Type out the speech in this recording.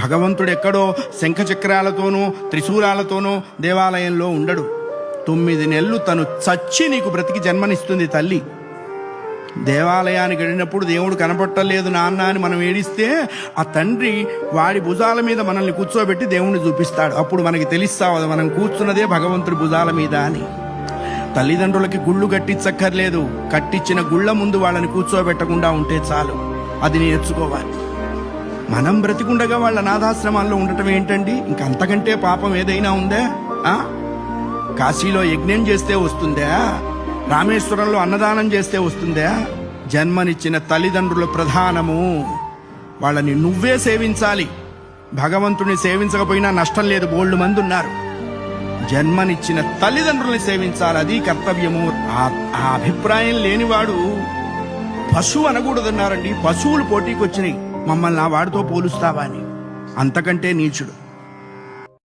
భగవంతుడు ఎక్కడో శంఖచక్రాలతోనూ త్రిశూలాలతోనూ దేవాలయంలో ఉండడు. 9 నెలలు తను చచ్చి నీకు బ్రతికి జన్మనిస్తుంది తల్లి. దేవాలయానికి వెళ్ళినప్పుడు దేవుడు కనపట్టలేదు నాన్న అని మనం ఏడిస్తే ఆ తండ్రి వాడి భుజాల మీద మనల్ని కూర్చోబెట్టి దేవుణ్ణి చూపిస్తాడు. అప్పుడు మనకి తెలుస్తావు మనం కూర్చున్నదే భగవంతుడి భుజాల మీద అని. తల్లిదండ్రులకి గుళ్ళు కట్టించక్కర్లేదు, కట్టించిన గుళ్ళ ముందు వాళ్ళని కూర్చోబెట్టకుండా ఉంటే చాలు. అది నేర్చుకోవాలి. మనం బ్రతికుండగా వాళ్ళ అనాథాశ్రమాల్లో ఉండటం ఏంటండి? ఇంకంతకంటే పాపం ఏదైనా ఉందా? కాశీలో యజ్ఞం చేస్తే వస్తుందా? రామేశ్వరంలో అన్నదానం చేస్తే వస్తుందా? జన్మనిచ్చిన తల్లిదండ్రుల ప్రధానము. వాళ్ళని నువ్వే సేవించాలి. భగవంతుని సేవించకపోయినా నష్టం లేదు, బోల్డు మంది ఉన్నారు. జన్మనిచ్చిన తల్లిదండ్రుల్ని సేవించాలి, అది కర్తవ్యము. ఆ అభిప్రాయం లేనివాడు పశువు అనకూడదన్నారండి. పశువులు పోటీకి వచ్చినాయి, మమ్మల్ని ఆ వాడితో పోలుస్తావా అని. అంతకంటే నీచుడు.